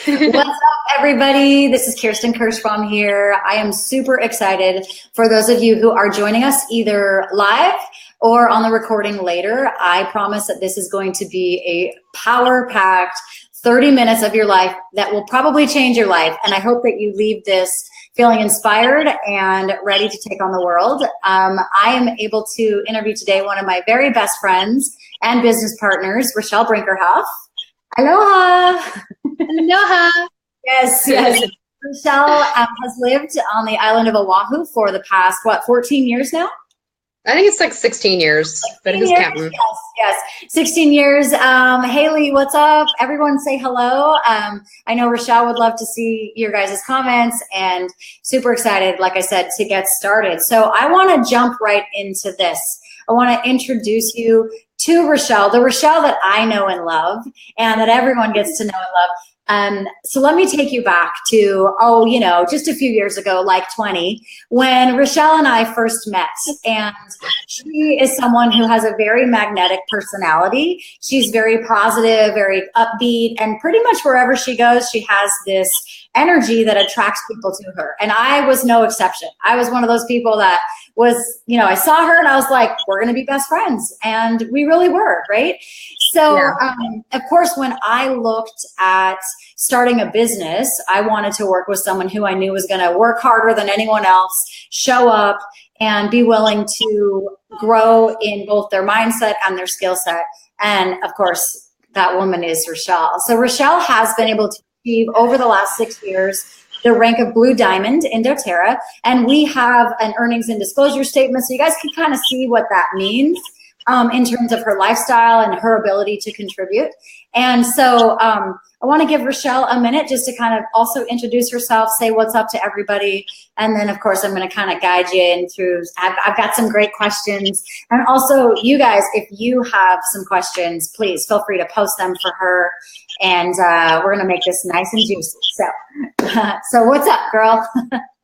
What's up, everybody? This is Kierston Kirschbaum here. I am super excited for those of you who are joining us either live or on the recording later. I promise that this is going to be a power-packed 30 minutes of your life that will probably change your life. And I hope that you leave this feeling inspired and ready to take on the world. I am able to interview today one of my very best friends and business partners, Rachell Brinkerhoff. Aloha. Aloha. Yes. Rachell has lived on the island of Oahu for the past, 14 years now? I think it's like 16 years, but who's counting? Yes. 16 years. Haley, what's up? Everyone say hello. I know Rachell would love to see your guys' comments and super excited, like I said, to get started. So I want to jump right into this. I want to introduce you to Rachell, the Rachell that I know and love and that everyone gets to know and love. So let me take you back to, just a few years ago, like 20, when Rachell and I first met. And she is someone who has a very magnetic personality. She's very positive, very upbeat, and pretty much wherever she goes, she has this energy that attracts people to her. And I was no exception. I was one of those people that was, I saw her and I was like, we're going to be best friends. And we really were, right? So, of course, when I looked at starting a business, I wanted to work with someone who I knew was going to work harder than anyone else, show up, and be willing to grow in both their mindset and their skill set. And of course, that woman is Rachell. So Rachell has been able to achieve over the last 6 years the rank of Blue Diamond in doTERRA. And we have an earnings and disclosure statement, so you guys can kind of see what that means in terms of her lifestyle and her ability to contribute. And so I want to give Rachell a minute just to kind of also introduce herself, say what's up to everybody. And then, of course, I'm going to kind of guide you in through. I've got some great questions. And also, you guys, if you have some questions, please feel free to post them for her. And we're going to make this nice and juicy. So what's up, girl?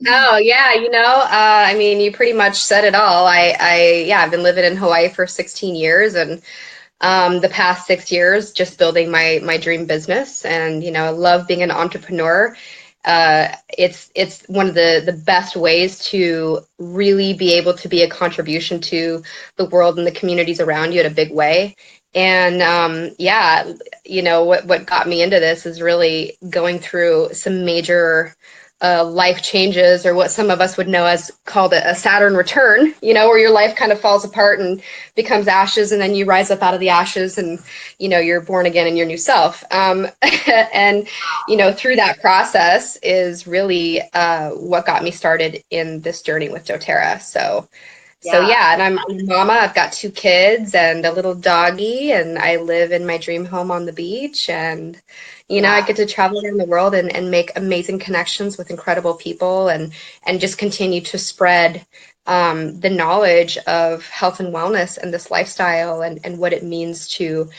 Oh, yeah. I mean, you pretty much said it all. I've been living in Hawaii for 16 years and the past 6 years just building my dream business. And, I love being an entrepreneur. It's one of the best ways to really be able to be a contribution to the world and the communities around you in a big way. And what got me into this is really going through some major life changes, or what some of us would know as called a Saturn return, where your life kind of falls apart and becomes ashes, and then you rise up out of the ashes and, you're born again in your new self. And, through that process is really what got me started in this journey with doTERRA. And I'm a mama. I've got 2 kids and a little doggy, and I live in my dream home on the beach. And, I get to travel around the world and make amazing connections with incredible people and just continue to spread the knowledge of health and wellness and this lifestyle and what it means to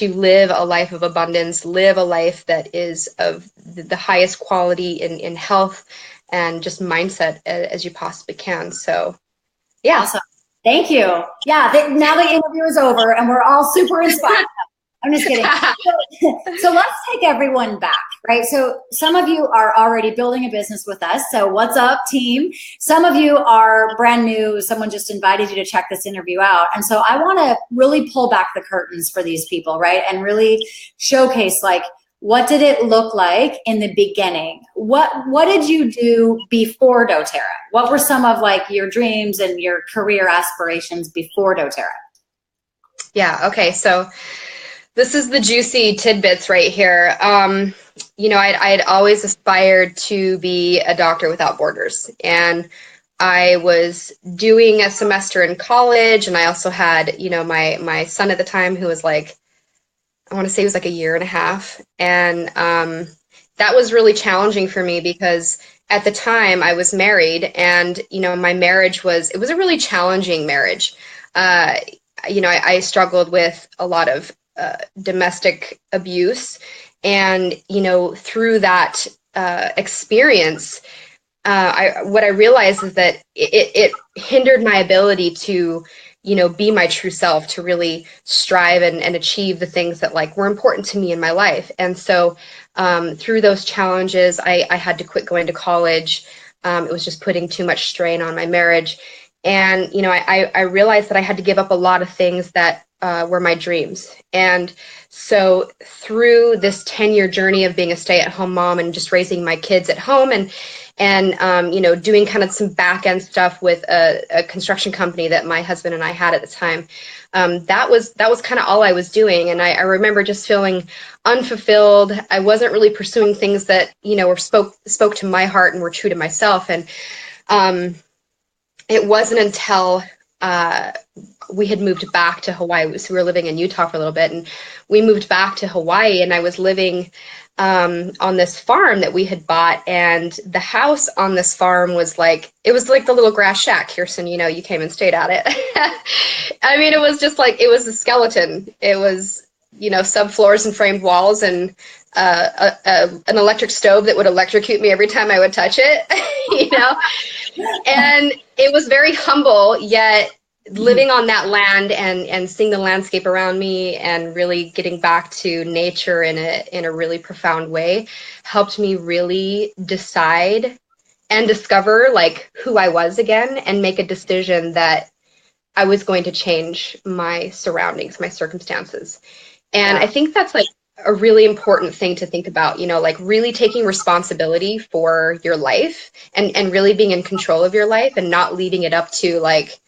live a life of abundance, live a life that is of the highest quality in health and just mindset as you possibly can. So. Yeah. Awesome. Thank you. Yeah. Now the interview is over and we're all super inspired. I'm just kidding. So let's take everyone back, right? So some of you are already building a business with us. So what's up, team? Some of you are brand new. Someone just invited you to check this interview out. And so I want to really pull back the curtains for these people, right? And really showcase, like, what did it look like in the beginning? What did you do before doTERRA? What were some of your dreams and your career aspirations before doTERRA? Yeah, okay, so this is the juicy tidbits right here. I'd always aspired to be a doctor without borders. And I was doing a semester in college, and I also had, my son at the time who was I want to say it was a year and a half. And that was really challenging for me because at the time I was married, and, my marriage was a really challenging marriage. I struggled with a lot of domestic abuse. And, through that experience, what I realized is that it hindered my ability to be my true self, to really strive and achieve the things that like were important to me in my life. And so through those challenges, I had to quit going to college. It was just putting too much strain on my marriage. And, I realized that I had to give up a lot of things that were my dreams. And so through this 10-year journey of being a stay-at-home mom and just raising my kids at home and doing kind of some back end stuff with a construction company that my husband and I had at the time, that was kind of all I was doing. And I remember just feeling unfulfilled. I wasn't really pursuing things that, were spoke to my heart and were true to myself. And it wasn't until we had moved back to Hawaii. So we were living in Utah for a little bit, and we moved back to Hawaii, and I was living on this farm that we had bought, and the house on this farm was like, it was like the little grass shack. Kierston, you came and stayed at it. I mean, it was just like, it was a skeleton. It was, subfloors and framed walls, and an electric stove that would electrocute me every time I would touch it, and it was very humble, yet living on that land and seeing the landscape around me and really getting back to nature in a really profound way helped me really decide and discover like who I was again, and make a decision that I was going to change my surroundings, my circumstances. And I think that's like a really important thing to think about, like really taking responsibility for your life and really being in control of your life, and not leaving it up to like,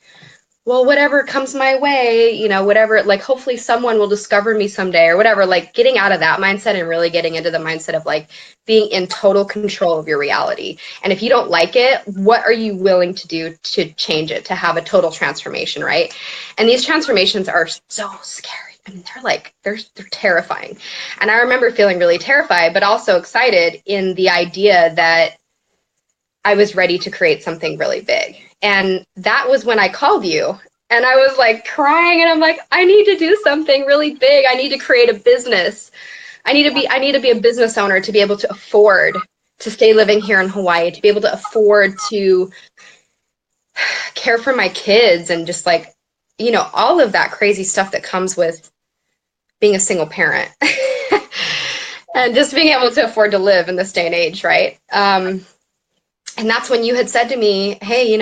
well, whatever comes my way, whatever, like hopefully someone will discover me someday or whatever, like getting out of that mindset and really getting into the mindset of like being in total control of your reality. And if you don't like it, what are you willing to do to change it, to have a total transformation, right? And these transformations are so scary. I mean, they're terrifying. And I remember feeling really terrified, but also excited in the idea that I was ready to create something really big. And that was when I called you, and I was like crying, and I'm like, I need to do something really big. I need to create a business. I need to be a business owner to be able to afford to stay living here in Hawaii, to be able to afford to care for my kids, and just like, all of that crazy stuff that comes with being a single parent and just being able to afford to live in this day and age, right? And that's when you had said to me, hey,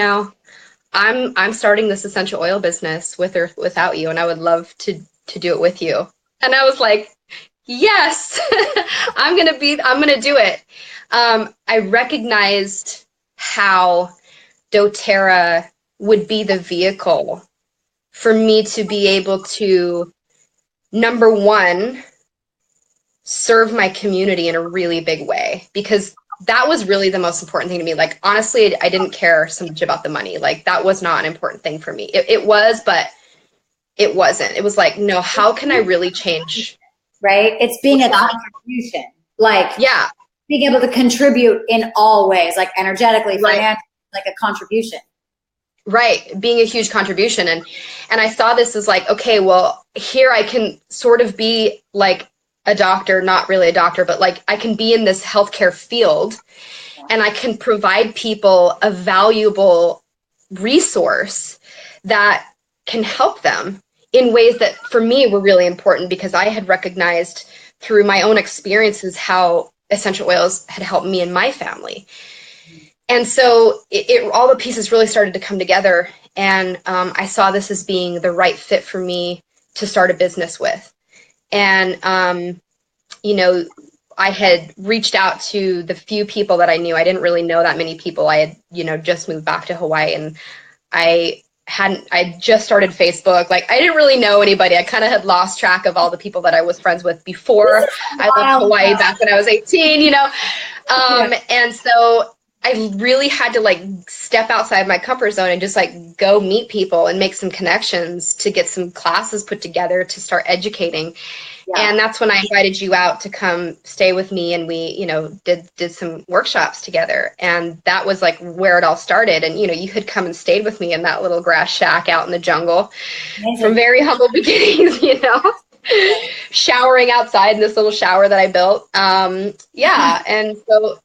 I'm starting this essential oil business with or without you, and I would love to do it with you. And I was like, yes, I'm going to do it. I recognized how doTERRA would be the vehicle for me to be able to, number one, serve my community in a really big way, because that was really the most important thing to me. Like, honestly, I didn't care so much about the money. Like, that was not an important thing for me. It was, but it wasn't. It was like, no, how can I really change? Right? It's being a contribution. Like, yeah, being able to contribute in all ways, like energetically, financially, like a contribution. Right. Being a huge contribution. And I saw this as like, okay, well, here I can sort of be like a doctor, not really a doctor, but like I can be in this healthcare field, and I can provide people a valuable resource that can help them in ways that for me were really important, because I had recognized through my own experiences how essential oils had helped me and my family. And so all the pieces really started to come together, and I saw this as being the right fit for me to start a business with. And, I had reached out to the few people that I knew. I didn't really know that many people. I had, just moved back to Hawaii, and I just started Facebook. Like, I didn't really know anybody. I kind of had lost track of all the people that I was friends with before I left Hawaii back when I was 18, and so I really had to like step outside my comfort zone and just like go meet people and make some connections to get some classes put together to start educating. Yeah. And that's when I invited you out to come stay with me, and we, did some workshops together. And that was like where it all started. And, you had come and stayed with me in that little grass shack out in the jungle. Amazing. From very humble beginnings, showering outside in this little shower that I built. Yeah. And so,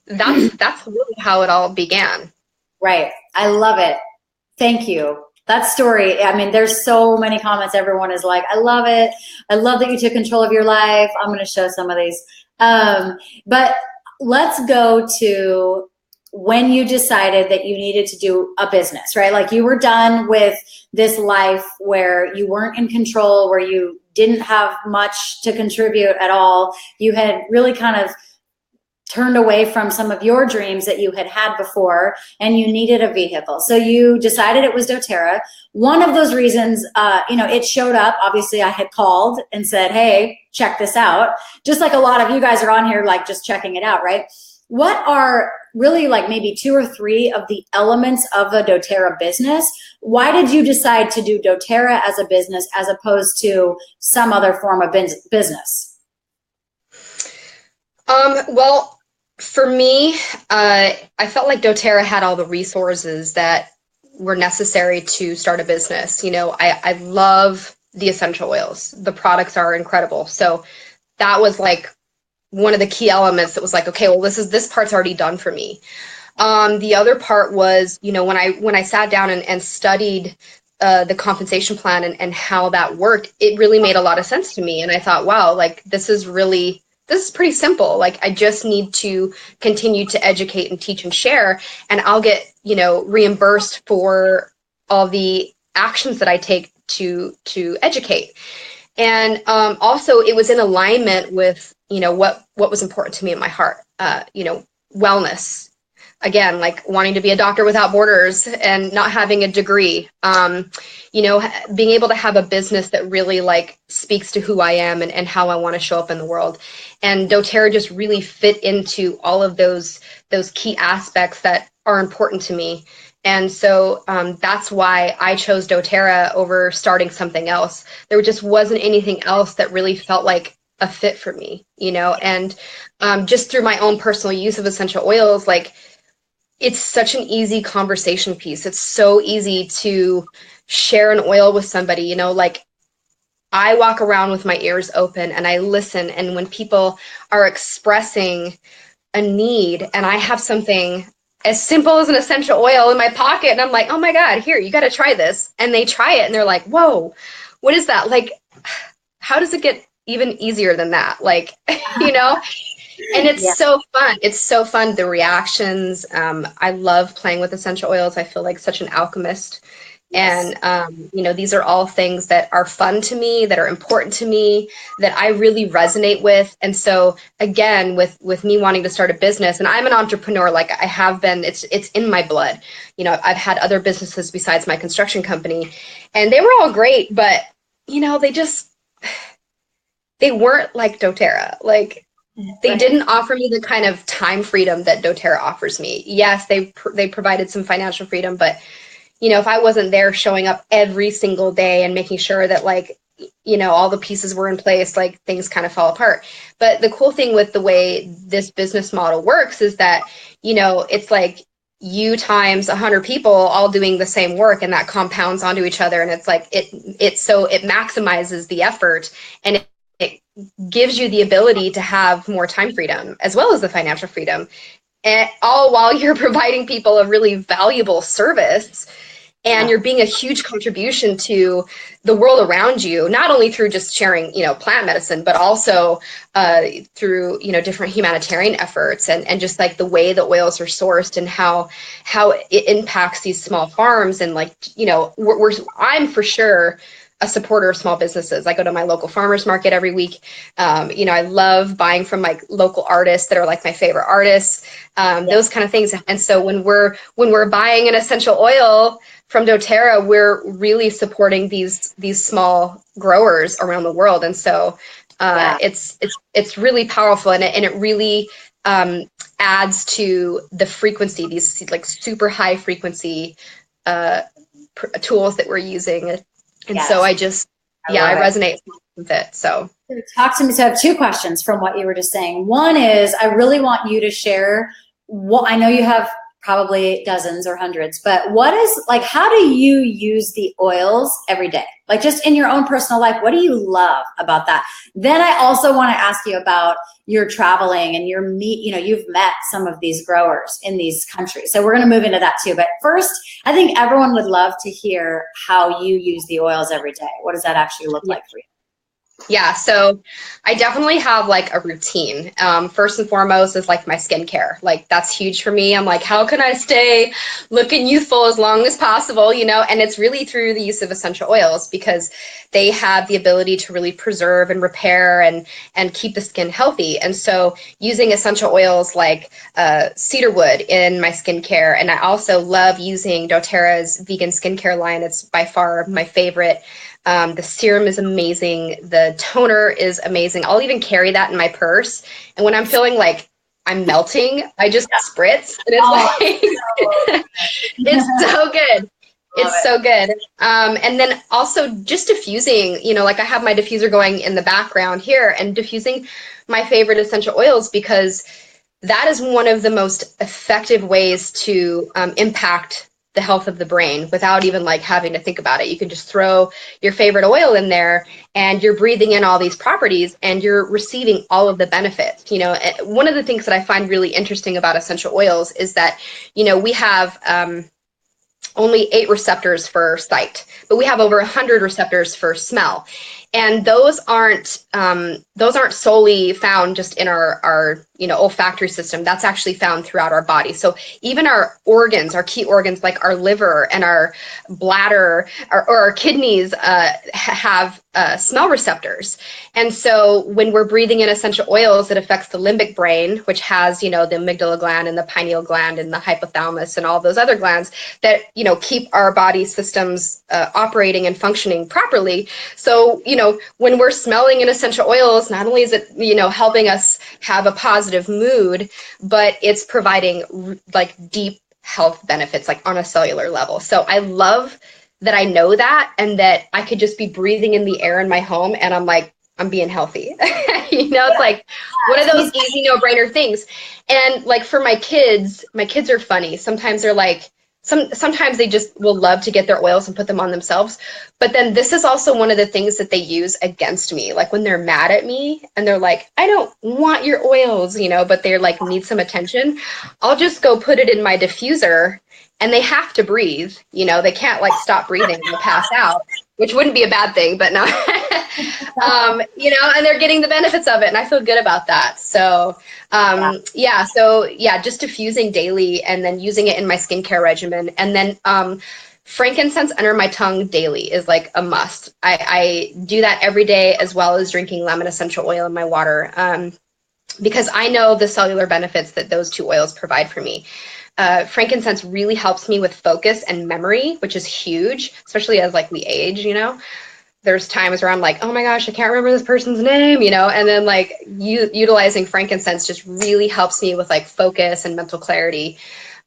that's really how it all began. Right. I love it. Thank you. That story, I mean, there's so many comments. Everyone is like, I love it. I love that you took control of your life. I'm going to show some of these. But let's go to when you decided that you needed to do a business, right? Like you were done with this life where you weren't in control, where you didn't have much to contribute at all. You had really kind of turned away from some of your dreams that you had had before, and you needed a vehicle. So you decided it was doTERRA. One of those reasons, it showed up. Obviously, I had called and said, hey, check this out. Just like a lot of you guys are on here, like just checking it out, right? What are really like maybe 2 or 3 of the elements of a doTERRA business? Why did you decide to do doTERRA as a business as opposed to some other form of business? Well, for me, I felt like doTERRA had all the resources that were necessary to start a business. I love the essential oils. The products are incredible. So that was like one of the key elements that was like, okay, well, this part's already done for me. The other part was, when I sat down and studied the compensation plan and how that worked, it really made a lot of sense to me. And I thought, wow, like this is pretty simple. Like I just need to continue to educate and teach and share, and I'll get, reimbursed for all the actions that I take to educate. And also it was in alignment with, what was important to me in my heart, wellness. Again, like wanting to be a doctor without borders and not having a degree, being able to have a business that really like speaks to who I am and how I want to show up in the world. And doTERRA just really fit into all of those key aspects that are important to me. And so that's why I chose doTERRA over starting something else. There just wasn't anything else that really felt like a fit for me, and just through my own personal use of essential oils, like it's such an easy conversation piece. It's so easy to share an oil with somebody, like I walk around with my ears open and I listen. And when people are expressing a need and I have something as simple as an essential oil in my pocket and I'm like, oh my God, here, you got to try this. And they try it and they're like, whoa, what is that? Like, how does it get even easier than that? Like, And it's so fun. It's so fun. The reactions. I love playing with essential oils. I feel like such an alchemist. Yes. And, these are all things that are fun to me, that are important to me, that I really resonate with. And so again, with me wanting to start a business, and I'm an entrepreneur, like I have been, it's in my blood. I've had other businesses besides my construction company and they were all great, but they weren't like doTERRA. Like, they didn't offer me the kind of time freedom that doTERRA offers me. Yes, they provided some financial freedom, but if I wasn't there showing up every single day and making sure that like, all the pieces were in place, like things kind of fall apart. But the cool thing with the way this business model works is that, it's like you times 100 people all doing the same work, and that compounds onto each other. And it's like, it maximizes the effort, and it gives you the ability to have more time freedom as well as the financial freedom, and all while you're providing people a really valuable service, and you're being a huge contribution to the world around you, not only through just sharing, plant medicine, but also through, different humanitarian efforts and just like the way the oils are sourced and how it impacts these small farms. And like, I'm for sure a supporter of small businesses. I go to my local farmers market every week. I love buying from like local artists that are like my favorite artists, those kind of things. And so when we're buying an essential oil from doTERRA, we're really supporting these small growers around the world. And so it's really powerful, and it really adds to the frequency, these like super high frequency tools that we're using. And so I resonate with it. So talk to me. So I have 2 questions from what you were just saying. One is, I really want you to share what I know you have probably dozens or hundreds, but what is like, how do you use the oils every day? Like just in your own personal life, what do you love about that? Then I also want to ask you about your traveling and your you've met some of these growers in these countries. So we're going to move into that too. But first, I think everyone would love to hear how you use the oils every day. What does that actually look like for you? Yeah, so I definitely have like a routine. First and foremost is like my skincare. Like that's huge for me. I'm like, how can I stay looking youthful as long as possible, you know? And it's really through the use of essential oils because they have the ability to really preserve and repair and keep the skin healthy. And so using essential oils like cedarwood in my skincare, and I also love using doTERRA's vegan skincare line. It's by far my favorite. The serum is amazing. The toner is amazing. I'll even carry that in my purse. And when I'm feeling like I'm melting, I just spritz. And it's it's so good. It's so good. And then also just diffusing, you know, like I have my diffuser going in the background here and diffusing my favorite essential oils because that is one of the most effective ways to impact the health of the brain without even like having to think about it. You can just throw your favorite oil in there and you're breathing in all these properties and you're receiving all of the benefits. You know, one of the things that I find really interesting about essential oils is that, you know, we have only 8 receptors for sight, but we have over 100 receptors for smell. And those aren't solely found just in our you know, olfactory system. That's actually found throughout our body. So even our organs, our key organs like our liver and our bladder or our kidneys have smell receptors. And so when we're breathing in essential oils, it affects the limbic brain, which has, you know, the amygdala gland and the pineal gland and the hypothalamus and all those other glands that, you know, keep our body systems operating and functioning properly. So, you know, when we're smelling in essential oils, not only is it, you know, helping us have a positive mood, but it's providing like deep health benefits, like on a cellular level. So I love that I know that and that I could just be breathing in the air in my home and I'm like, I'm being healthy. You know, it's like one of those easy no-brainer things. And like for my kids are funny. Sometimes they're like, sometimes they just will love to get their oils and put them on themselves. But then this is also one of the things that they use against me. Like when they're mad at me and they're like, I don't want your oils, you know, but they're like, need some attention. I'll just go put it in my diffuser and they have to breathe, you know, they can't like stop breathing and pass out, which wouldn't be a bad thing, but no, you know, and they're getting the benefits of it. And I feel good about that. So, just diffusing daily and then using it in my skincare regimen. And then, frankincense under my tongue daily is like a must. I do that every day as well as drinking lemon essential oil in my water. Because I know the cellular benefits that those 2 oils provide for me. Frankincense really helps me with focus and memory, which is huge, especially as like we age, you know. There's times where I'm like, oh my gosh, I can't remember this person's name, you know, and then like utilizing frankincense just really helps me with like focus and mental clarity.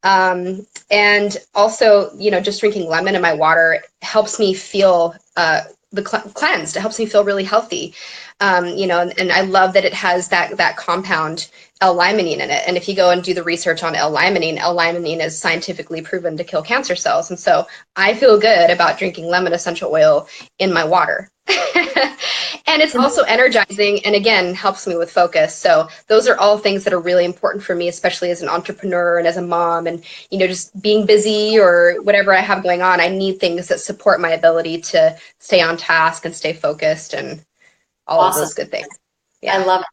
And also, you know, just drinking lemon in my water helps me feel cleansed. It helps me feel really healthy. You know, and I love that it has that compound L-limonene in it. And if you go and do the research on L-limonene is scientifically proven to kill cancer cells. And so I feel good about drinking lemon essential oil in my water. And it's also energizing and again, helps me with focus. So those are all things that are really important for me, especially as an entrepreneur and as a mom and, you know, just being busy or whatever I have going on. I need things that support my ability to stay on task and stay focused and all of those good things. Yeah. I love it.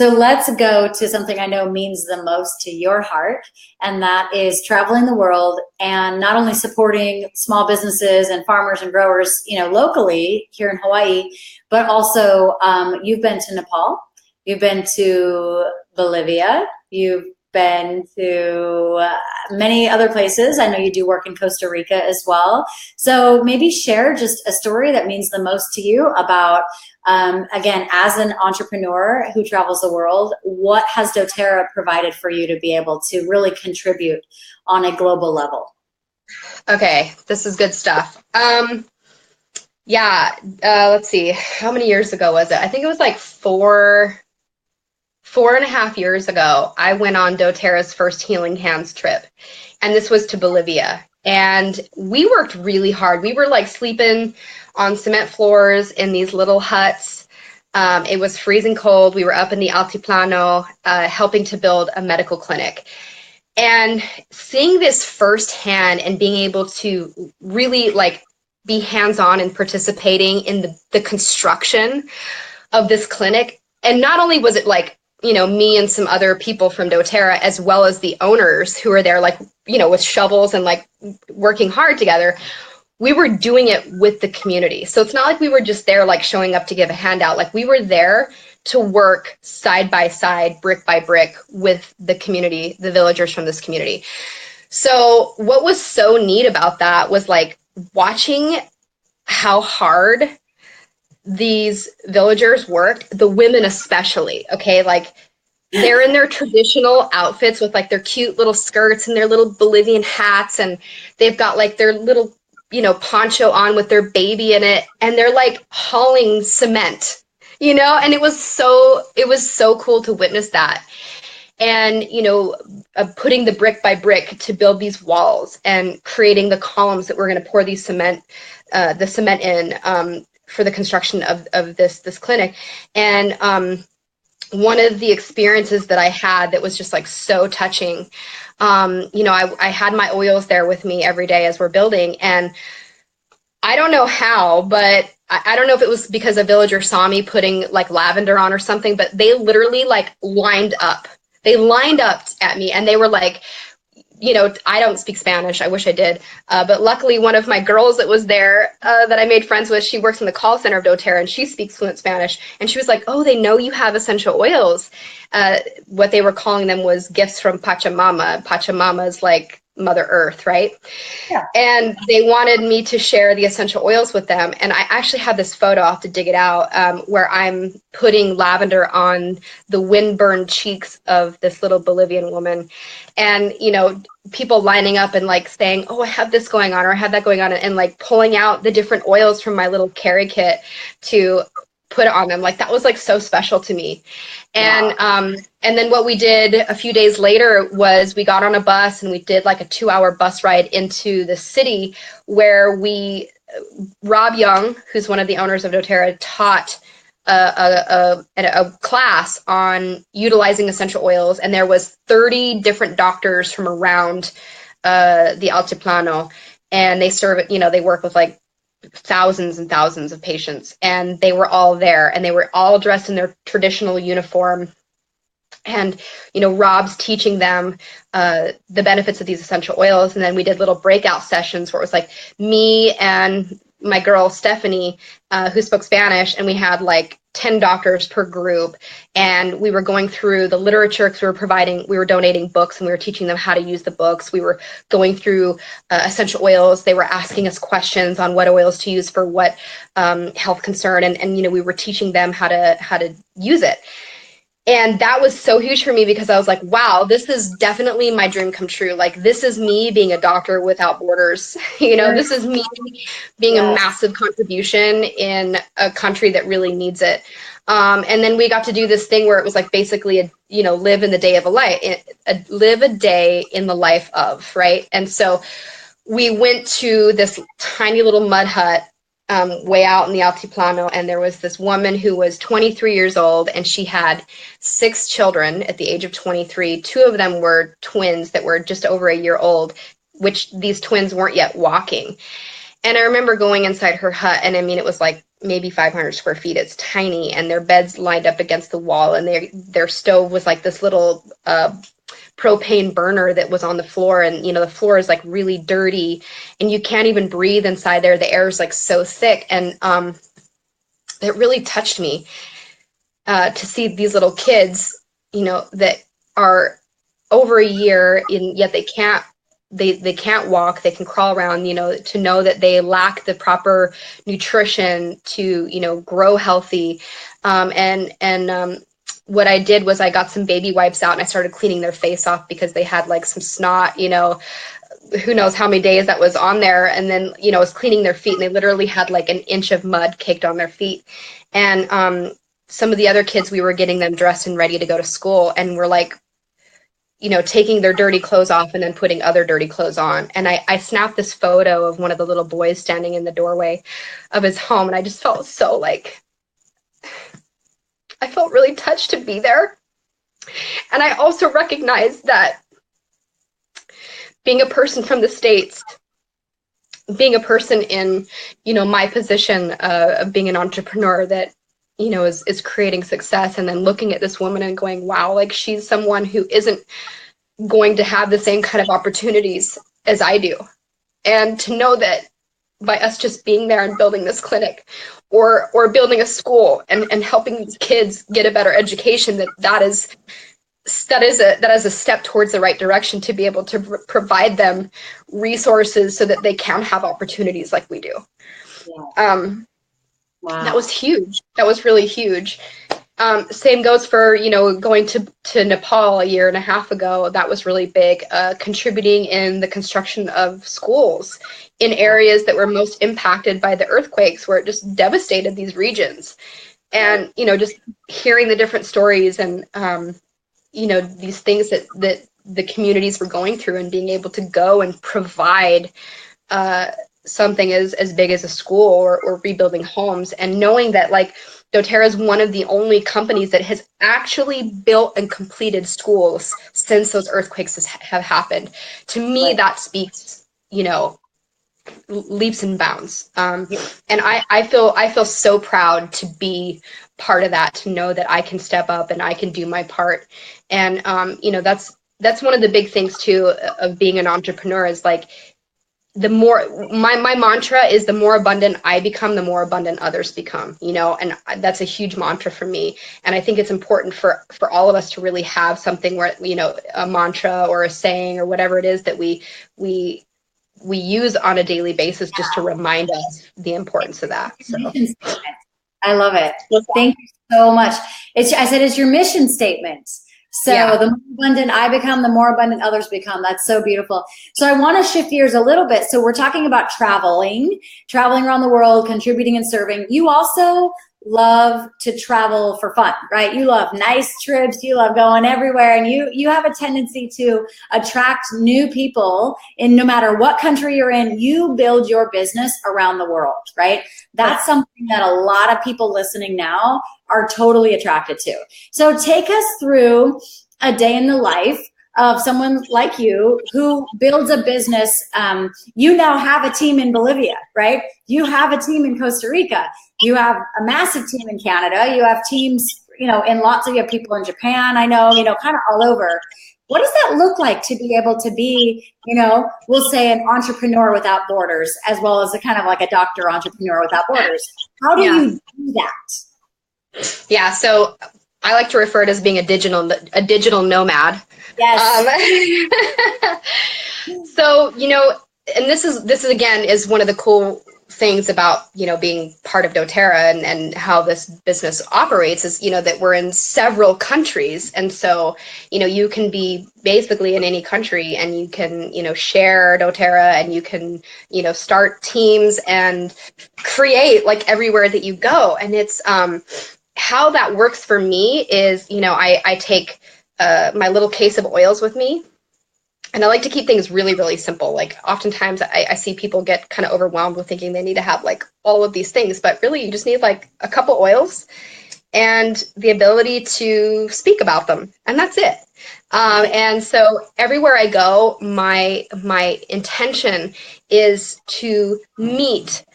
So let's go to something I know means the most to your heart, and that is traveling the world and not only supporting small businesses and farmers and growers, you know, locally here in Hawaii, but also you've been to Nepal, you've been to Bolivia, you've been to many other places. I know you do work in Costa Rica as well. So maybe share just a story that means the most to you about, again, as an entrepreneur who travels the world, what has doTERRA provided for you to be able to really contribute on a global level? Okay, this is good stuff. Let's see, how many years ago was it? I think it was like four 4.5 years ago, I went on doTERRA's first Healing Hands trip, and this was to Bolivia. And we worked really hard. We were like sleeping on cement floors in these little huts. It was freezing cold. We were up in the Altiplano, helping to build a medical clinic. And seeing this firsthand and being able to really like be hands-on and participating in the construction of this clinic. And not only was it like, me and some other people from doTERRA, as well as the owners who were there, like, with shovels and like working hard together, we were doing it with the community. So it's not like we were just there, like showing up to give a handout. Like we were there to work side by side, brick by brick with the community, the villagers from this community. So what was so neat about that was like watching how hard these villagers worked, the women especially, okay? Like they're in their traditional outfits with like their cute little skirts and their little Bolivian hats, and they've got like their little, poncho on with their baby in it, and they're like hauling cement, and it was so cool to witness that. And, putting the brick by brick to build these walls and creating the columns that we're going to pour the cement in, for the construction of this clinic. And one of the experiences that I had that was just like so touching, I had my oils there with me every day as we're building, and I don't know how, but I don't know if it was because a villager saw me putting like lavender on or something, but they literally like lined up. They lined up at me, and they were like, I don't speak Spanish. I wish I did. But luckily, one of my girls that was there that I made friends with, she works in the call center of doTERRA, and she speaks fluent Spanish. And she was like, oh, they know you have essential oils. What they were calling them was gifts from Pachamama. Pachamama's like Mother Earth, right? Yeah. And they wanted me to share the essential oils with them. And I actually have this photo, I'll have to dig it out, where I'm putting lavender on the wind-burned cheeks of this little Bolivian woman. And, people lining up and like saying, oh, I have this going on, or I have that going on, and like pulling out the different oils from my little carry kit to put it on them. Like that was like so special to me. And wow. And then what we did a few days later was we got on a bus and we did like a 2-hour bus ride into the city, where Rob Young, who's one of the owners of doTERRA, taught a class on utilizing essential oils. And there was 30 different doctors from around the Altiplano, and they work with like thousands and thousands of patients, and they were all there, and they were all dressed in their traditional uniform. And, Rob's teaching them the benefits of these essential oils. And then we did little breakout sessions where it was like me and my girl, Stephanie, who spoke Spanish, and we had like 10 doctors per group. And we were going through the literature because we were donating books, and we were teaching them how to use the books. We were going through essential oils. They were asking us questions on what oils to use for what health concern. And, we were teaching them how to use it. And that was so huge for me, because I was like, wow, this is definitely my dream come true. Like, this is me being a doctor without borders. This is me being a massive contribution in a country that really needs it. And then we got to do this thing where it was like basically live a day in the life of, right? And so we went to this tiny little mud hut way out in the Altiplano, and there was this woman who was 23 years old, and she had 6 children at the age of 23. 2 of them were twins that were just over a year old, which these twins weren't yet walking. And I remember going inside her hut, and I mean, it was like maybe 500 square feet. It's tiny, and their beds lined up against the wall, and their stove was like this little propane burner that was on the floor, and the floor is like really dirty, and you can't even breathe inside there. The air is like so thick, and it really touched me to see these little kids, that are over a year, and yet they can't walk. They can crawl around, to know that they lack the proper nutrition to grow healthy, and what I did was I got some baby wipes out, and I started cleaning their face off because they had like some snot, who knows how many days that was on there. And then, I was cleaning their feet, and they literally had like an inch of mud caked on their feet. And some of the other kids, we were getting them dressed and ready to go to school, and we're like, taking their dirty clothes off and then putting other dirty clothes on. And I snapped this photo of one of the little boys standing in the doorway of his home. And I just felt so like, I felt really touched to be there. And I also recognized that being a person from the States, being a person in, my position of being an entrepreneur that, is creating success, and then looking at this woman and going, wow, like she's someone who isn't going to have the same kind of opportunities as I do. And to know that by us just being there and building this clinic or building a school and helping these kids get a better education, that is a step towards the right direction to be able to provide them resources so that they can have opportunities like we do. Yeah. Wow. That was huge. That was really huge. Same goes for, going to Nepal a year and a half ago. That was really big, contributing in the construction of schools in areas that were most impacted by the earthquakes, where it just devastated these regions. And, just hearing the different stories and, these things that the communities were going through, and being able to go and provide something as big as a school or rebuilding homes, and knowing that like doTERRA is one of the only companies that has actually built and completed schools since those earthquakes have happened. To me, that speaks, leaps and bounds. And I feel so proud to be part of that, to know that I can step up and I can do my part. And, that's one of the big things too of being an entrepreneur, is like, the more, my mantra is, the more abundant I become, the more abundant others become, and that's a huge mantra for me. And I think it's important for all of us to really have something where, a mantra or a saying or whatever it is that we use on a daily basis, just to remind us the importance of that. So I love it. Thank you so much. I said, it's your mission statement. So the more abundant I become, the more abundant others become. That's so beautiful. So I want to shift gears a little bit. So we're talking about traveling around the world, contributing and serving. You also love to travel for fun, right? You love nice trips. You love going everywhere. And you have a tendency to attract new people in no matter what country you're in. You build your business around the world, right? That's something that a lot of people listening now are totally attracted to. So take us through a day in the life of someone like you who builds a business. You now have a team in Bolivia, right? You have a team in Costa Rica. You have a massive team in Canada. You have teams, you have people in Japan, I know, kind of all over. What does that look like to be able to be, we'll say an entrepreneur without borders, as well as a kind of like a doctor entrepreneur without borders? How do you do that? Yeah, so I like to refer to it as being a digital nomad. Yes. So, and this is again is one of the cool things about, being part of doTERRA and how this business operates is, that we're in several countries. And so, you can be basically in any country, and you can, share doTERRA, and you can, start teams and create like everywhere that you go. And it's, how that works for me is, I take my little case of oils with me, and I like to keep things really, really simple. Like oftentimes I see people get kind of overwhelmed with thinking they need to have like all of these things, but really you just need like a couple oils and the ability to speak about them, and that's it. And so everywhere I go, my intention is to meet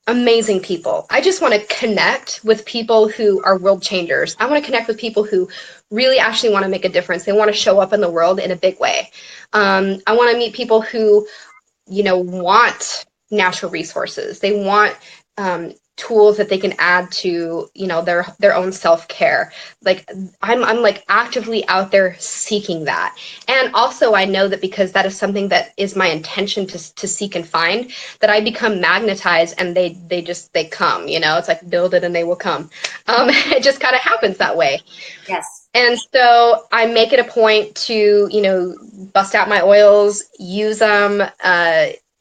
amazing people. I just want to connect with people who are world changers. I want to connect with people who really actually want to make a difference. They want to show up in the world in a big way. I want to meet people who, want natural resources. They want tools that they can add to, their own self-care. Like I'm like actively out there seeking that. And also I know that because that is something that is my intention to seek and find, that I become magnetized, and they come, it's like build it and they will come. It just kind of happens that way. Yes. And so I make it a point to, bust out my oils, use them,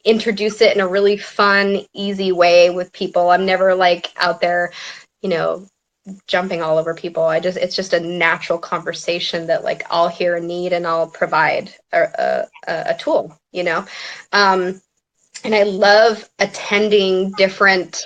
introduce it in a really fun, easy way with people. I'm never like out there, jumping all over people. It's just a natural conversation that like I'll hear a need and I'll provide a tool, you know? And I love attending different,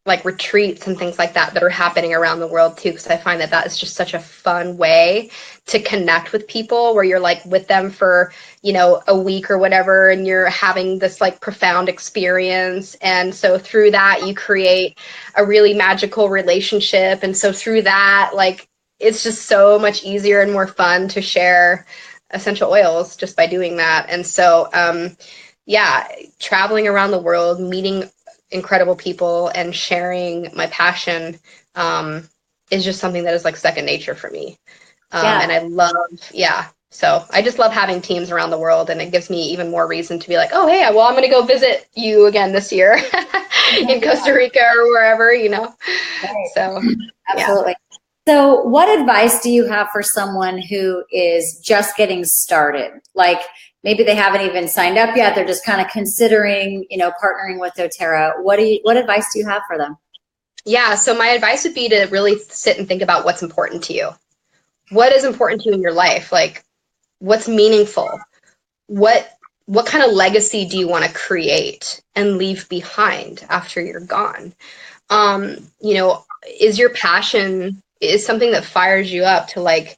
like retreats and things like that are happening around the world too, because I find that is just such a fun way to connect with people, where you're like with them for, you know, a week or whatever, and you're having this like profound experience. And so through that, you create a really magical relationship. And so through that, like, it's just so much easier and more fun to share essential oils just by doing that. And so, yeah, traveling around the world, meeting incredible people and sharing my passion is just something that is like second nature for me. And I love, so I just love having teams around the world, and it gives me even more reason to be like, oh, hey, well, I'm going to go visit you again this year in Costa Rica or wherever, you know? Right. So, absolutely. Yeah. So what advice do you have for someone who is just getting started? Like, maybe they haven't even signed up yet. They're just kind of considering, you know, partnering with doTERRA. What advice do you have for them? Yeah. So my advice would be to really sit and think about what's important to you. What is important to you in your life? Like, what's meaningful? What kind of legacy do you want to create and leave behind after you're gone? You know, is your passion is something that fires you up to like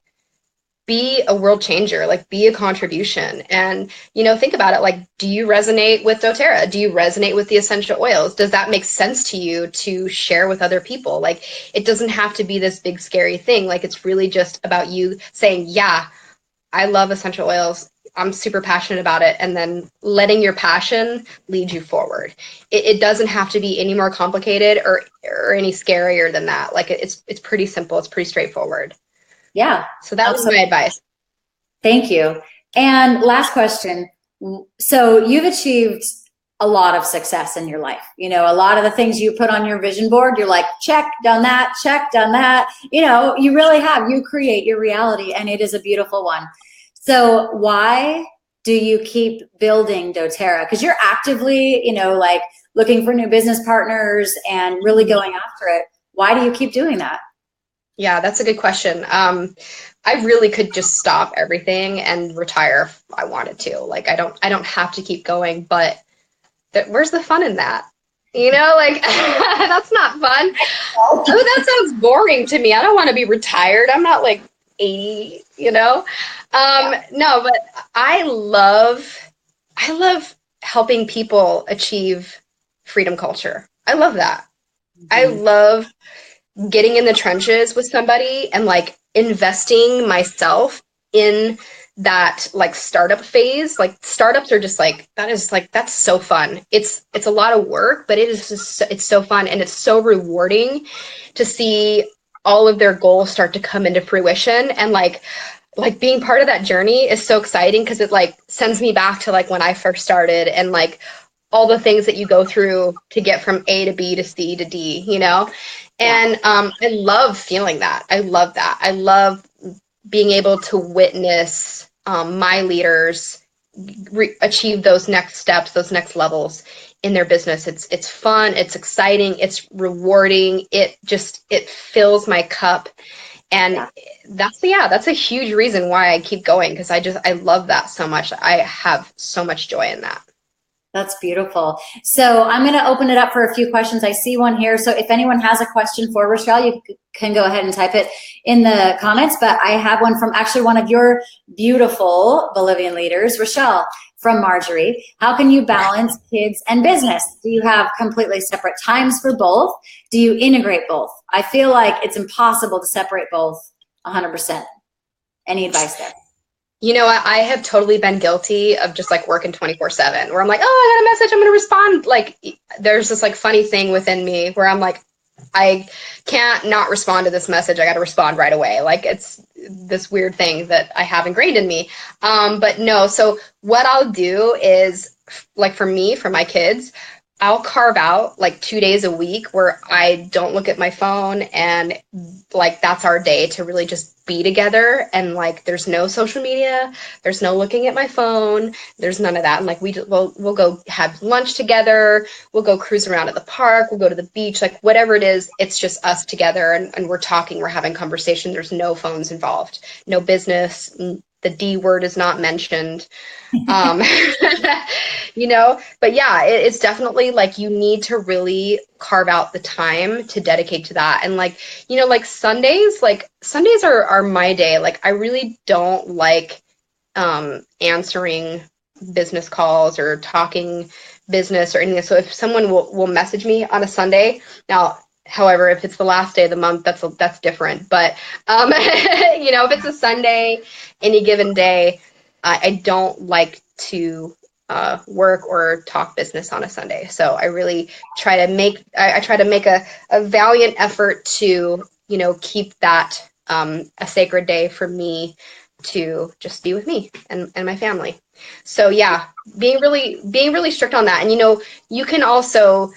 be a world changer, like be a contribution. And, you know, think about it. Like, do you resonate with doTERRA? Do you resonate with the essential oils? Does that make sense to you to share with other people? Like, it doesn't have to be this big, scary thing. Like, it's really just about you saying, yeah, I love essential oils. I'm super passionate about it. And then letting your passion lead you forward. It doesn't have to be any more complicated or any scarier than that. Like, it's pretty simple. It's pretty straightforward. Yeah. So that was my advice. Thank you. And last question. So you've achieved a lot of success in your life. You know, a lot of the things you put on your vision board, you're like, check, done that, check, done that. You know, you really have. You create your reality, and it is a beautiful one. So why do you keep building doTERRA? Because you're actively, you know, like looking for new business partners and really going after it. Why do you keep doing that? Yeah, that's a good question. I really could just stop everything and retire if I wanted to. Like, I don't have to keep going, but where's the fun in that? You know, like, that's not fun. Oh, that sounds boring to me. I don't want to be retired. I'm not like 80, you know? No, but I love helping people achieve freedom culture. I love that. Mm-hmm. I love getting in the trenches with somebody and like investing myself in that like startup phase. Like, startups are just like, that's so fun. It's a lot of work, but it's so fun, and it's so rewarding to see all of their goals start to come into fruition. And like being part of that journey is so exciting, because it like sends me back to like when I first started, and like all the things that you go through to get from A to B to C to D, you know? And I love feeling that. I love that. I love being able to witness my leaders achieve those next steps, those next levels in their business. It's fun. It's exciting. It's rewarding. It fills my cup. And that's a huge reason why I keep going, because I love that so much. I have so much joy in that. That's beautiful. So I'm going to open it up for a few questions. I see one here. So if anyone has a question for Rachell, you can go ahead and type it in the comments. But I have one from actually one of your beautiful Bolivian leaders, Rachell, from Marjorie. How can you balance kids and business? Do you have completely separate times for both? Do you integrate both? I feel like it's impossible to separate both 100%. Any advice there? You know, I have totally been guilty of just like working 24/7, where I'm like, oh, I got a message, I'm going to respond. Like, there's this like funny thing within me where I'm like, I can't not respond to this message. I got to respond right away. Like, it's this weird thing that I have ingrained in me. But no, so what I'll do is, like, for me, for my kids, I'll carve out like 2 days a week where I don't look at my phone, and like that's our day to really just be together. And like there's no social media, there's no looking at my phone, there's none of that. And like we'll go have lunch together, we'll go cruise around at the park, we'll go to the beach, like whatever it is, it's just us together, and we're talking, we're having conversation. There's no phones involved, no business. The D word is not mentioned. um but yeah, it's definitely like you need to really carve out the time to dedicate to that. And like like Sundays are my day. Like I really don't like answering business calls or talking business or anything. So if someone will message me on a Sunday now, however, if it's the last day of the month, that's different. But if it's a Sunday, any given day, I don't like to work or talk business on a Sunday. So I really try to make a valiant effort to keep that a sacred day for me to just be with me and my family. So yeah, being really strict on that. And you can also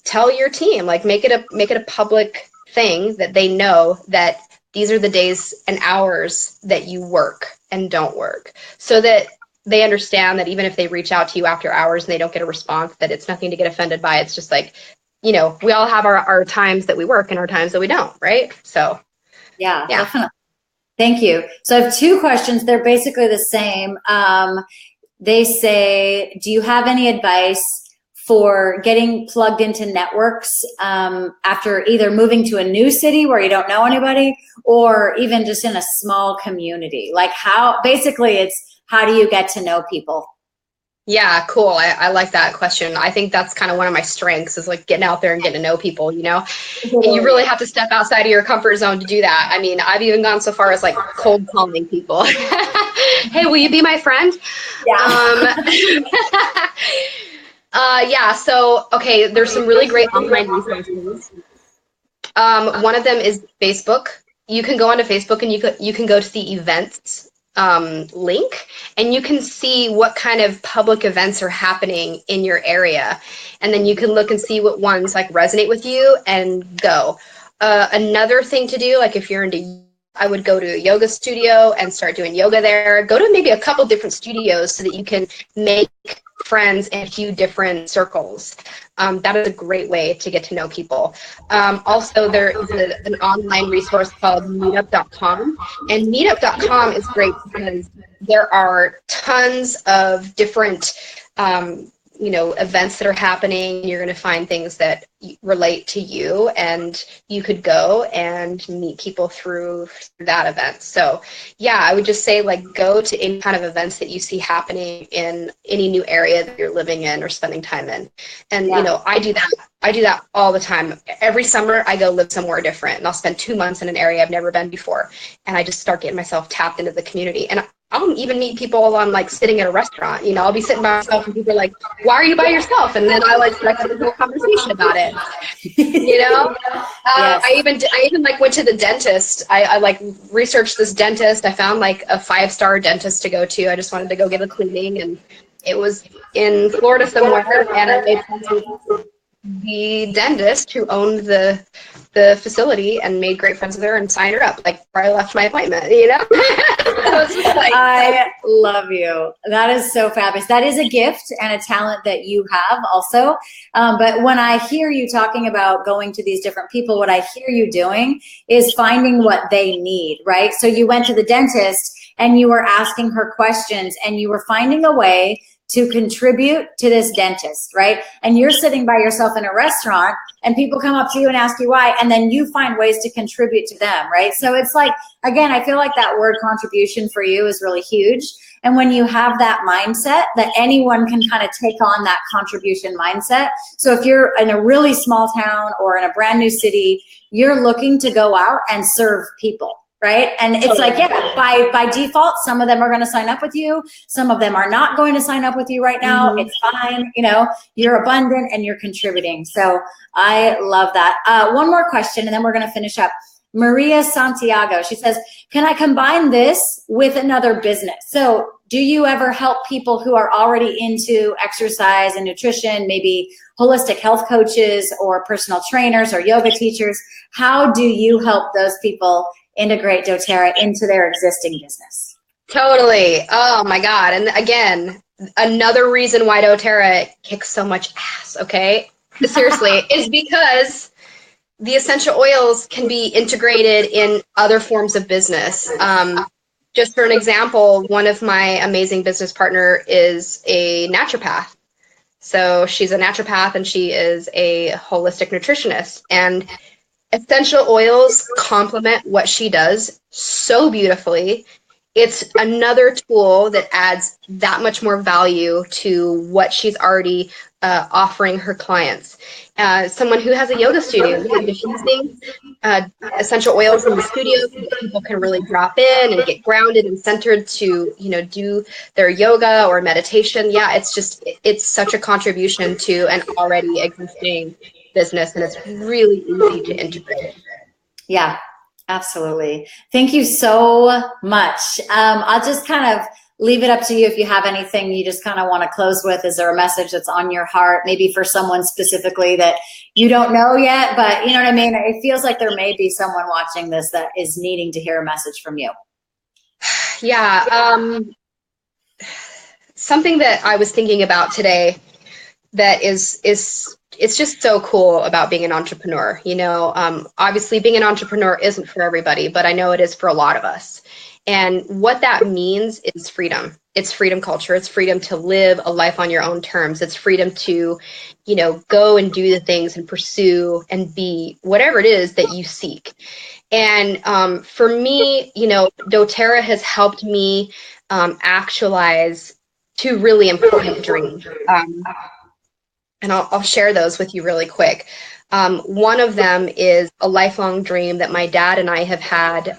tell your team, like make it a public thing that they know that these are the days and hours that you work and don't work, so that they understand that even if they reach out to you after hours and they don't get a response, that it's nothing to get offended by. It's just like, we all have our times that we work and our times that we don't, right? So yeah. Definitely. Thank you. So I have two questions. They're basically the same. They say, do you have any advice for getting plugged into networks after either moving to a new city where you don't know anybody, or even just in a small community? Like basically it's, how do you get to know people? Yeah, cool. I like that question. I think that's kind of one of my strengths, is like getting out there and getting to know people, and you really have to step outside of your comfort zone to do that. I mean, I've even gone so far as like cold calling people. Hey, will you be my friend? Yeah. Yeah, so, okay, there's some really great online resources. One of them is Facebook. You can go onto Facebook and you can go to the events link, and you can see what kind of public events are happening in your area. And then you can look and see what ones like resonate with you and go. Another thing to do, like if you're into, I would go to a yoga studio and start doing yoga there. Go to maybe a couple different studios so that you can make friends in a few different circles. That is a great way to get to know people. Also, there is an online resource called meetup.com, and meetup.com is great because there are tons of different events that are happening. You're going to find things that relate to you, and you could go and meet people through that event. So yeah, I would just say, like, go to any kind of events that you see happening in any new area that you're living in or spending time in. And I do that all the time. Every summer I go live somewhere different, and I'll spend 2 months in an area I've never been before, and I just start getting myself tapped into the community. And I'll even meet people while I'm like sitting at a restaurant. I'll be sitting by myself and people are like, "Why are you by yourself?" And then I like start a whole conversation about it. Yes. I even like went to the dentist. I like researched this dentist. I found like a 5-star dentist to go to. I just wanted to go get a cleaning, and it was in Florida somewhere. And I made friends with the dentist who owned the facility, and made great friends with her and signed her up like before I left my appointment. So it's just like, I love you. That is so fabulous. That is a gift and a talent that you have also. But when I hear you talking about going to these different people, what I hear you doing is finding what they need, right? So you went to the dentist and you were asking her questions, and you were finding a way to contribute to this dentist, right? And you're sitting by yourself in a restaurant, and people come up to you and ask you why, and then you find ways to contribute to them, right? So it's like, again, I feel like that word contribution for you is really huge. And when you have that mindset, that anyone can kind of take on that contribution mindset. So if you're in a really small town or in a brand new city, you're looking to go out and serve people. Right. And it's like, yeah, by default, some of them are going to sign up with you. Some of them are not going to sign up with you right now. Mm-hmm. It's fine. You're abundant and you're contributing. So I love that. One more question, and then we're going to finish up. Maria Santiago. She says, can I combine this with another business? So do you ever help people who are already into exercise and nutrition, maybe holistic health coaches or personal trainers or yoga teachers? How do you help those people integrate doTERRA into their existing business? Totally. Oh my God. And again, another reason why doTERRA kicks so much ass, okay? Seriously, is because the essential oils can be integrated in other forms of business. Just for an example, one of my amazing business partner is a naturopath. So she's a naturopath and she is a holistic nutritionist. And essential oils complement what she does so beautifully. It's another tool that adds that much more value to what she's already offering her clients. Someone who has a yoga studio, diffusing essential oils in the studio so that people can really drop in and get grounded and centered to, do their yoga or meditation. Yeah, it's such a contribution to an already existing business, and it's really easy to integrate. Yeah. Absolutely. Thank you so much. I'll just kind of leave it up to you if you have anything you just kind of want to close with. Is there a message that's on your heart, maybe for someone specifically that you don't know yet, but you know what I mean? It feels like there may be someone watching this that is needing to hear a message from you. Yeah. Something that I was thinking about today that is it's just so cool about being an entrepreneur. Obviously being an entrepreneur isn't for everybody, but I know it is for a lot of us. And what that means is freedom. It's freedom culture. It's freedom to live a life on your own terms. It's freedom to, go and do the things and pursue and be whatever it is that you seek. And for me, doTERRA has helped me actualize two really important dreams. And I'll share those with you really quick. One of them is a lifelong dream that my dad and I have had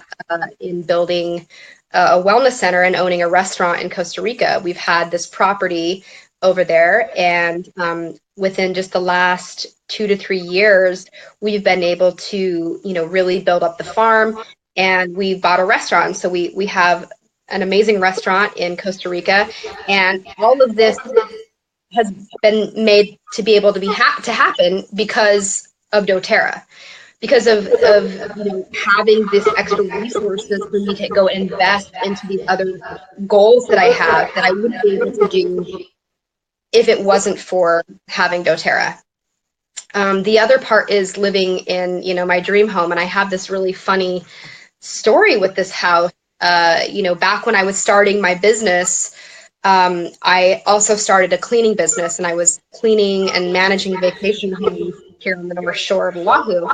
in building a wellness center and owning a restaurant in Costa Rica. We've had this property over there, and within just the last 2 to 3 years, we've been able to, really build up the farm, and we bought a restaurant. So we have an amazing restaurant in Costa Rica, and all of this has been made to be able to to happen because of doTERRA, because of having this extra resources for me to go invest into these other goals that I have that I wouldn't be able to do if it wasn't for having doTERRA. The other part is living in my dream home, and I have this really funny story with this house. Back when I was starting my business, I also started a cleaning business, and I was cleaning and managing vacation homes here on the North Shore of Oahu.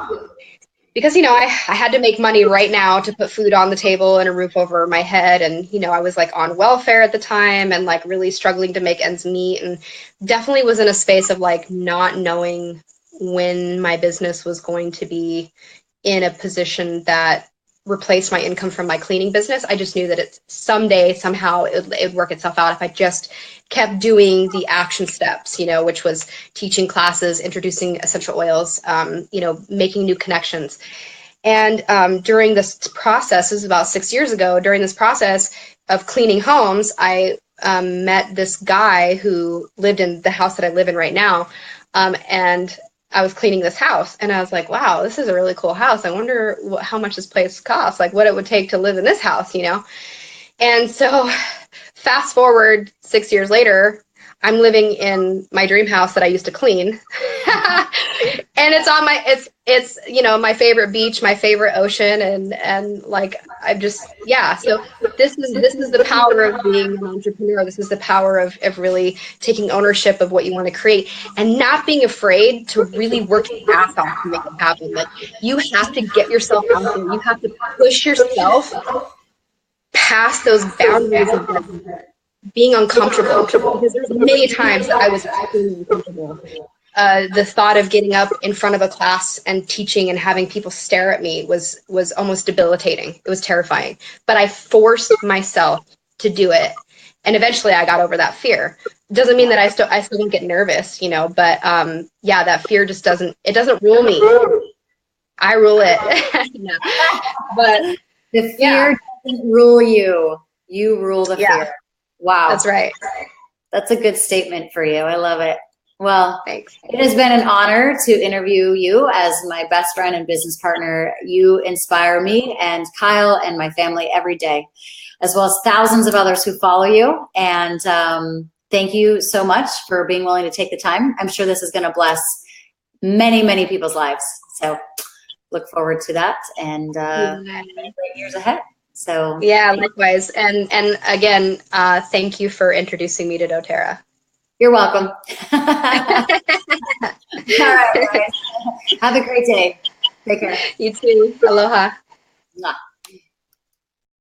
Because, I had to make money right now to put food on the table and a roof over my head. And, I was like on welfare at the time and like really struggling to make ends meet, and definitely was in a space of like not knowing when my business was going to be in a position that replace my income from my cleaning business. I just knew that it someday, somehow it would work itself out if I just kept doing the action steps, which was teaching classes, introducing essential oils, making new connections. And during this process, this was about 6 years ago, during this process of cleaning homes, I met this guy who lived in the house that I live in right now. And I was cleaning this house, and I was like, wow, this is a really cool house. I wonder how much this place costs, like what it would take to live in this house, And so fast forward 6 years later, I'm living in my dream house that I used to clean. And it's on it's my favorite beach, my favorite ocean, and like I'm just, yeah. So this is the power of being an entrepreneur. This is the power of really taking ownership of what you want to create and not being afraid to really work your ass off to make it happen. Like you have to get yourself out there. You have to push yourself past those boundaries of like being uncomfortable, because there's many times that I was extremely uncomfortable. The thought of getting up in front of a class and teaching and having people stare at me was almost debilitating. It was terrifying, but I forced myself to do it, and eventually I got over that fear. Doesn't mean that I still don't get nervous, but yeah, that fear just doesn't rule me. I rule it. No. But The fear doesn't rule you. You rule the fear. Wow. That's right. That's a good statement for you. I love it. Well, Thanks. It has been an honor to interview you as my best friend and business partner. You inspire me and Kyle and my family every day, as well as thousands of others who follow you. And thank you so much for being willing to take the time. I'm sure this is going to bless many, many people's lives. So look forward to that, and many great years ahead. So yeah, likewise. And again, thank you for introducing me to doTERRA. You're welcome. All right, guys. Have a great day. Take care. You too. Aloha. Mwah.